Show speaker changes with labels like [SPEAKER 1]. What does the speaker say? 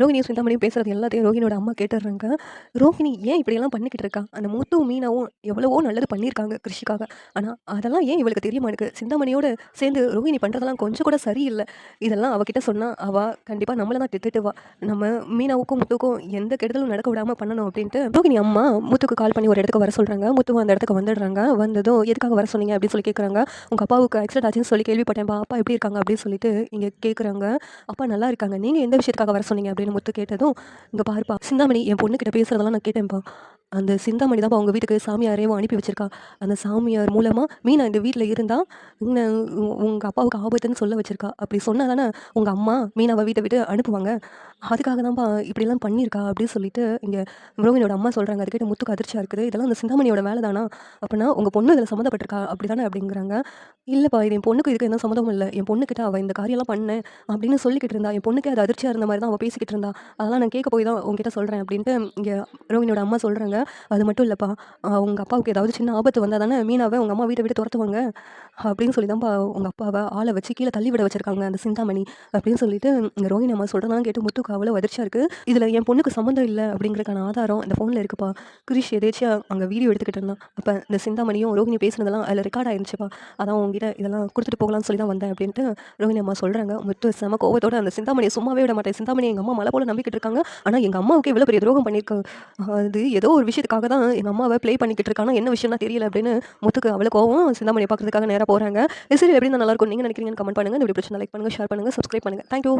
[SPEAKER 1] ரோகிணியும் சிந்தாமணியும் பேசுறது எல்லாத்தையும் ரோகிணியோட அம்மா கேட்டுடுறாங்க. ரோகிணி ஏன் இப்படியெல்லாம் பண்ணிக்கிட்டு இருக்கா? அந்த முத்துவும், மீனாவும் எவ்வளவோ நல்லது பண்ணியிருக்காங்க கிருஷிக்காக. ஆனா, அதெல்லாம் ஏன் இவளுக்கு தெரிய மாட்டுக்கு? சிந்தாமணியோட சேர்ந்து ரோகிணி பண்றதெல்லாம் கொஞ்சம் கூட சரியில்ல. இதெல்லாம் அவகிட்ட சொன்னா, அவ கண்டிப்பா நம்மள தான் திட்டுவா. நம்ம மீனாவுக்கும், முத்துவுக்கும் எந்த கெடுதலும் நடக்க விடாம பண்ணணும் அப்படின்ட்டு ரோகிணி அம்மா முத்துக்கு கால் பண்ணி ஒரு இடத்துக்கு வர சொல்றாங்க. முத்துவும் அந்த இடத்துக்கு வந்துடுறாங்க. வந்ததும் எதுக்காக வர சொன்னீங்க அப்படின்னு சொல்லி கேட்குறாங்க. உங்க அப்பாவுக்கு ஆக்சிடென்ட் ஆச்சுன்னு சொல்லி கேள்விப்பட்டேன்ப்பா. அப்பா எப்படி இருக்காங்க அப்படின்னு சொல்லிட்டு இங்க கேட்குறாங்க. அப்பா நல்லா இருக்காங்க. நீங்க எந்த விஷயத்துக்காக வர சொன்னீங்க அப்படின்னு முத்து கேட்டதும், இங்க பாருப்பா சிந்தாமணி என் பொண்ணுகிட்ட பேசுறதெல்லாம் நான் கேட்டேன்ப்பா. அந்த சிந்தாமணி தான்ப்பா உங்க வீட்டுக்கு சாமியாரையும் அனுப்பி வச்சிருக்கா. அந்த சாமியார் மூலமா மீனா இந்த வீட்ல இருந்தா, இன்ன உங்க அப்பாவுக்கு ஆபத்துன்னு சொல்ல வச்சிருக்கா. அப்படி சொன்னா தானே உங்க அம்மா மீனாவ வீட்ட விட்டு அனுப்புவாங்க. அதுக்காக தான்ப்பா இப்படிலாம் பண்ணியிருக்கா அப்படின்னு சொல்லிட்டு இங்க ரோகிணியோட அம்மா சொல்றாங்க. அது கேட்டு முத்துக்கு அதிர்ச்சியா இருக்குது. இதெல்லாம் அந்த சிந்தாமணியோட வேலை தானா? அப்பன்னா உங்க பொண்ணு இதில சம்மந்தப்பட்டிருக்கா அப்படிதானே அப்படிங்கிறாங்க. இல்லப்பா இது என் பொண்ணுக்கும் இதுக்கும் எந்த சம்மந்தமும் இல்ல. என் பொண்ணுகிட்ட அவ இந்த காரியம்லாம் பண்ணேன் அப்படின்னு சொல்லிக்கிட்டு இருந்தா. என் பொண்ணுக்கே அது அதிர்ச்சியா இருந்த மாரி தான் அவ பேசிக்கிட்டு இருந்தா. அதெல்லாம் நான் கேட்க போய் தான் உன்கிட்ட சொல்றேன் அப்படின்ட்டு இங்க ரோகிணியோட அம்மா சொல்றாங்க. அது மட்டும் இல்லப்பா, உங்க அப்பாவுக்கு ஏதாவது சின்ன ஆபத்து வந்தா தானே மீனாவ உங்க அம்மா வீட்ட விட்டு தொரத்துவாங்க. அப்படின்னு சொல்லி தான்ப்பா உங்க அப்பாவ ஆள வச்சு கீழ தள்ளி விட வச்சிருக்காங்க அந்த சிந்தாமணி. அப்படின்னு சொல்லிட்டு இங்க ரோகிணி அம்மா சொல்றதெல்லாம் கேட்டு முத்துக்கு அவ்வளோ அதிர்ச்சியா இருக்கு. இதுல என் பொண்ணுக்கு சம்மந்தம் இல்ல அப்படிங்கிறதுக்கான ஆதாரம் இந்த ஃபோன்ல இருக்குப்பா. கிரிஷ் எதேர்ச்சியா அங்க வீடியோ எடுத்துக்கிட்டு இருந்தான். அப்ப இந்த சிந்தாமணியும் ரோகிணி பேசினதெல்லாம் அதில ரெக்கார்ட் ஆயிருந்துச்சுப்பா. அதான் உன்கிட்ட இதெல்லாம் குடுத்துட்டு போகலான்னு சொல்லி தான் வந்தேன் அப்படின்ட்டு ரோகிணி அம்மா சொல்றாங்க. முத்து செம கோவத்தோட அந்த சிந்தாமணிய சும்மாவே விட மாட்டேன். சிந்தாமணிய எங்க அம்மா மலை போல நம்பிக்கிட்டு இருக்காங்க. ஆனா எங்க அம்மாவுக்கு இவ்வளோ பெரிய துரோகம் பண்ணியிருக்கா. அது ஏதோ ஒரு விஷயத்துக்காக தான் எங்க அம்மாவ ப்ளே பண்ணிக்கிட்டு இருக்கா. ஆனா என்ன விஷயம்னா தெரியல அப்படின்னு முத்துக்கு அவ்வளோ கோவம். சிந்தாமணிய பார்க்கறதுக்காக நேரா போறாங்க. இந்த சீரியல் எப்படி இருந்தா நல்லா இருக்கும் நீங்க நினைக்கிறீங்கன்னு கமெண்ட் பண்ணுங்க. இந்த வீடியோ பிடிச்சிருந்தா லைக் பண்ணுங்க, ஷேர் பண்ணுங்க, சப்ஸ்கிரைப் பண்ணுங்க. Thank you.